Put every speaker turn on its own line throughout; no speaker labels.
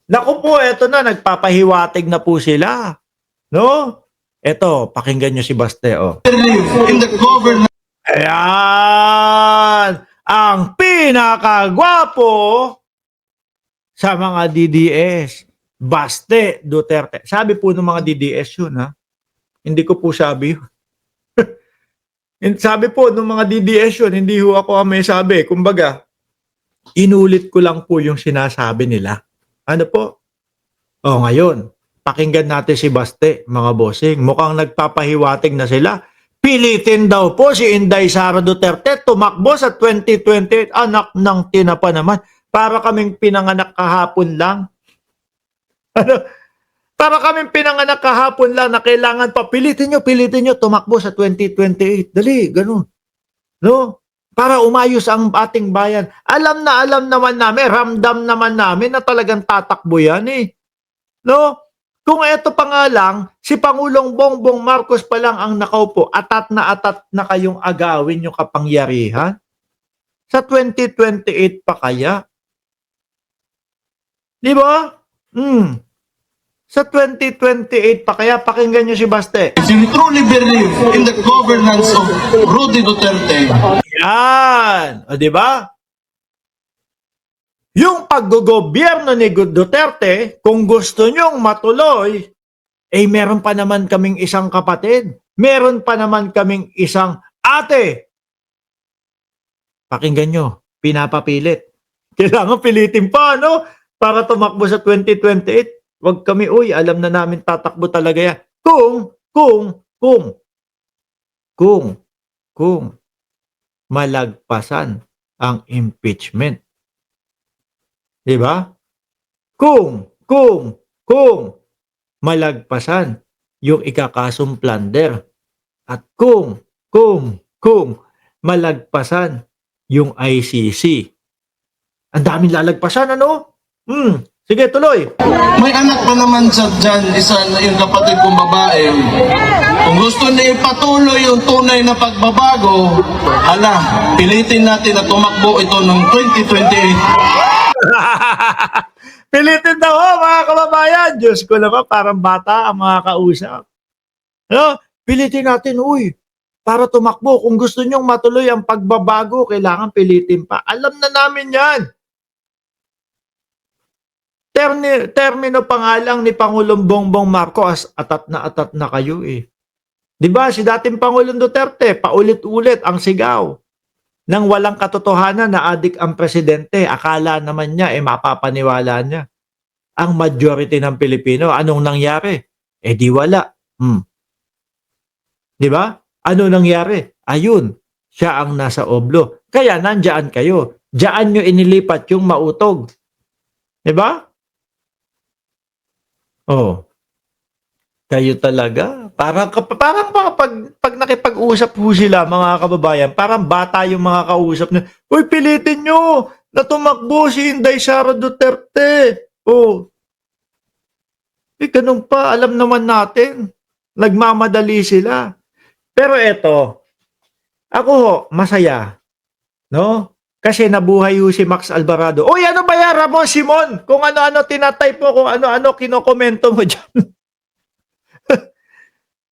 Naku po, eto na, nagpapahiwatig na po sila. No? Eto, pakinggan nyo si Baste, oh.
In the governance.
Ayan! Ang pinakagwapo sa mga DDS. Baste Duterte. Sabi po ng mga DDS yun, ha? Hindi ko po sabi yun. Sabi po ng mga DDS yun, hindi ho ako ang may sabi. Kumbaga, inulit ko lang po yung sinasabi nila. Ano po? O ngayon, pakinggan natin si Baste, mga bossing. Mukhang nagpapahiwatig na sila. Pilitin daw po si Inday Sara Duterte tumakbo sa 2028. Anak ng tinapa naman. Para kaming pinanganak kahapon lang. Ano? Para kaming pinanganak kahapon lang na kailangan pa. Pilitin nyo tumakbo sa 2028. Dali, ganun. No? Para umayos ang ating bayan. Alam naman namin, ramdam naman namin na talagang tatakbo yan eh. No? Kung ito pa nga lang, si Pangulong Bongbong Marcos pa lang ang nakaupo, atat na kayong agawin yung kapangyarihan. Sa 2028 pa kaya? Di ba? Sa 2028 pa kaya? Pakinggan nyo si Baste.
If you truly believe in the governance of Rudy Duterte,
Yan! O di ba? Yung paggogobyerno ni Duterte, kung gusto nyong matuloy, meron pa naman kaming isang kapatid. Meron pa naman kaming isang ate. Pakinggan nyo, pinapapilit. Kailangan pilitin pa, no? Para tumakbo sa 2028. Huwag kami, alam na namin tatakbo talaga yan. Kung malagpasan ang impeachment. Diba? Kung malagpasan yung ikakasong plunder at kung malagpasan yung ICC. Ang daming lalagpasan, ano? Sige, tuloy.
may anak pa naman sa dyan, isa yung kapatid kong babae. Kung gusto niya ipatuloy yung tunay na pagbabago, pilitin natin na tumakbo ito ng 2028.
Pilitin daw mga kababayan. Diyos ko naman, parang bata ang mga kausap. No? Pilitin natin, para tumakbo. Kung gusto nyong matuloy ang pagbabago, kailangan pilitin pa. Alam na namin yan. Termino pa nga lang ni Pangulong Bongbong Marcos, atat na kayo eh. Diba, si dating Pangulong Duterte, paulit-ulit ang sigaw. Nang walang katotohanan na adik ang presidente, akala naman niya, mapapaniwala niya. Ang majority ng Pilipino, anong nangyari? Di wala. Diba? Ano nangyari? Ayun, siya ang nasa oblo. Kaya nandyan kayo. Diyan nyo inilipat yung mautog. Diba? Kayo talaga. Parang pag nakipag-usap po sila, mga kababayan, parang bata yung mga kausap na, pilitin nyo na tumakbo si Inday Sara Duterte. Ganun pa, alam naman natin. Nagmamadali sila. Pero eto, ako masaya. No? Kasi nabuhay si Max Alvarado. Ano ba yan, Ramon Simon? Kung ano-ano tinatype mo, kung ano-ano kinokomento mo dyan.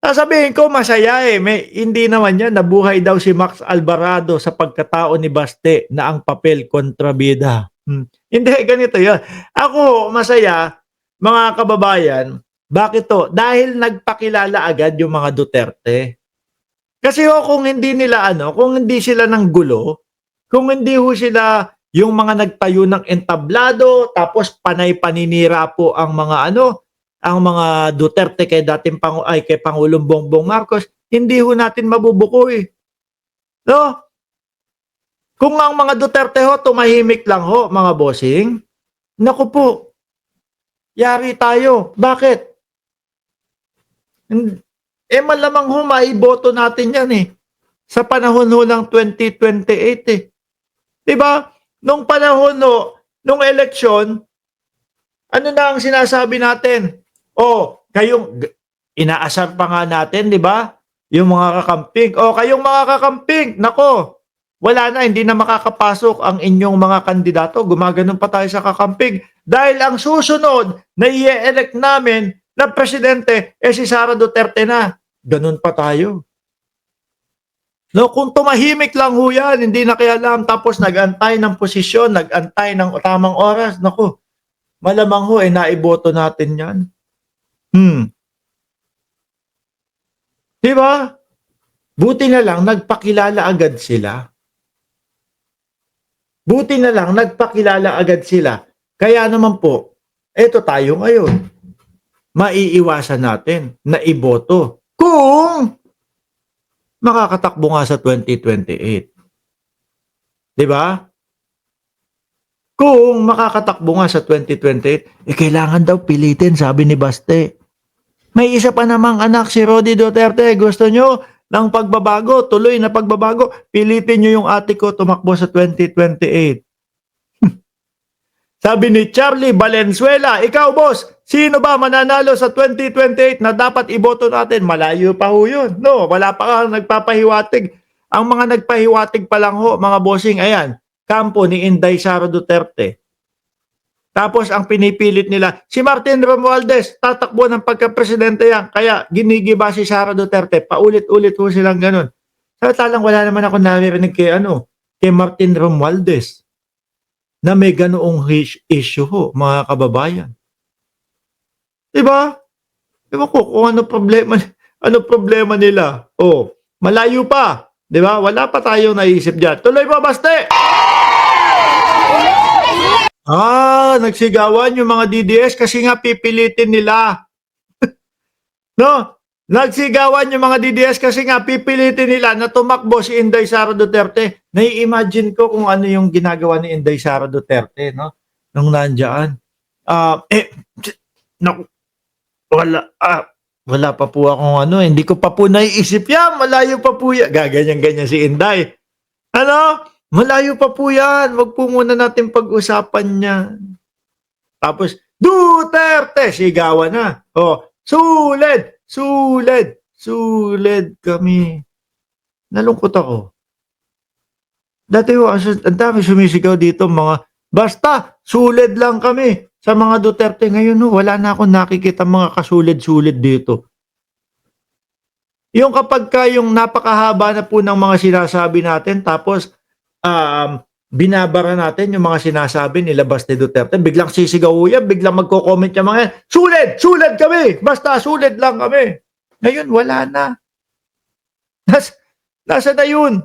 Sasabihin ko, masaya hindi naman yan. Nabuhay daw si Max Alvarado sa pagkatao ni Baste na ang papel kontrabida. Hindi, ganito yun. Ako, masaya, mga kababayan. Bakit to? Dahil nagpakilala agad yung mga Duterte. Kasi kung hindi nila kung hindi sila ng gulo, kung hindi sila yung mga nagtayo ng entablado, tapos panay paninira po ang mga ang mga Duterte kay kay Pangulong Bongbong Marcos, hindi natin mabubuko No? Kung ang mga Duterte tumahimik lang mga bossing, naku po, yari tayo. Bakit? Malamang maiboto natin yan sa panahon ng 2028 Diba? Nung panahon nung eleksyon, ano na ang sinasabi natin? Kayong inaasar pa nga natin, di ba? Yung mga kakamping. Kayong mga kakamping, nako, wala na, hindi na makakapasok ang inyong mga kandidato. Gumaganon pa tayo sa kakamping. Dahil ang susunod na i-elect namin na presidente si Sara Duterte na. Ganun pa tayo. No, kung tumahimik lang ho yan, hindi nakialam, tapos nag-antay ng posisyon, nag-antay ng tamang oras, naku, malamang ho, naiboto natin yan. Diba? Buti na lang, nagpakilala agad sila. Buti na lang, nagpakilala agad sila. Kaya naman po, eto tayo ngayon. Maiiwasan natin na iboto kung makakatakbo nga sa 2028. Diba? Kung makakatakbo nga sa 2028, kailangan daw pilitin, sabi ni Baste. May isa pa namang anak, si Rodi Duterte. Gusto nyo ng pagbabago, tuloy na pagbabago, pilitin nyo yung ate ko tumakbo sa 2028. Sabi ni Charlie Valenzuela, ikaw boss, sino ba mananalo sa 2028 na dapat iboto natin? Malayo pa ho yun. No, wala pa ka nagpapahiwatig. Ang mga nagpahiwatig pa lang ho, mga bossing, ayan, kampo ni Inday Sara Duterte. Tapos ang pinipilit nila, si Martin Romualdez, tatakbo ng pagka-presidente yan. Kaya ginigiba si Sara Duterte. Paulit-ulit ho silang ganun. Samantalang wala naman ako naririnig kay Martin Romualdez na may ganoong issue ho, mga kababayan. Diba? Diba ko kung ano problema nila? Oh, malayo pa. Diba? Wala pa tayong naisip dyan. Tuloy pa, Baste! Nagsigawan yung mga DDS kasi nga pipilitin nila. No? Nagsigawan yung mga DDS kasi nga pipilitin nila na tumakbo si Inday Sara Duterte. Nai-imagine ko kung ano yung ginagawa ni Inday Sara Duterte, no? Nung nandiyan. Wala pa po akong hindi ko pa po naiisip yan. Malayo pa po yan. Gaganyan-ganyan si Inday. Malayo pa po yan. Wag po muna natin pag-usapan yan. Tapos, Duterte! Sigawan na. Suled! Suled kami. Nalungkot ako. Dati ang dami sumisigaw dito basta suled lang kami sa mga Duterte. Ngayon wala na akong nakikita mga kasulid-sulid dito. Yung kapag yung napakahaba na po ng mga sinasabi natin tapos binabara natin yung mga sinasabi nila Baste Duterte, biglang sisigaw yan, biglang magko-comment yung mga yan, suled kami, basta suled lang kami. Ngayon, wala na. Nasa na yun?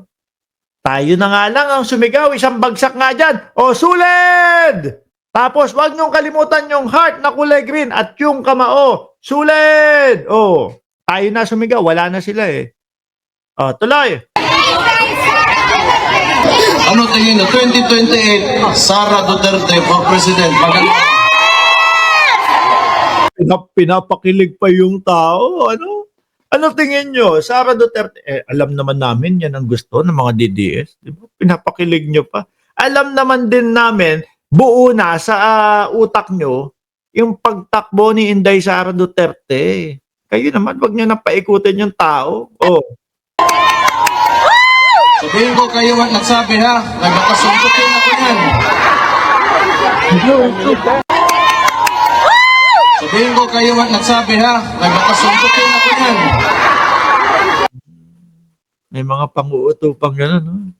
Tayo na nga lang ang sumigaw, isang bagsak nga dyan, suled! Tapos, wag niyong kalimutan yung heart na kulay green at yung kamao, suled! Tayo na sumigaw, wala na sila tuloy!
Ano tingin na 2028, Sara Duterte for President?
Pinapakilig pa yung tao. Ano tingin nyo? Sara Duterte, alam naman namin yan ang gusto ng mga DDS. Diba? Pinapakilig nyo pa. Alam naman din namin, buo na sa utak nyo, yung pagtakbo ni Inday Sara Duterte. Kayo naman, wag nyo nang paikutin yung tao.
Sabihin ko kayo at nagsabi ha, nagkakasuntukin ako yan. Sabihin ko kayo at nagsabi ha, nagkakasuntukin ako yan.
May mga pang-uutupang gano'n.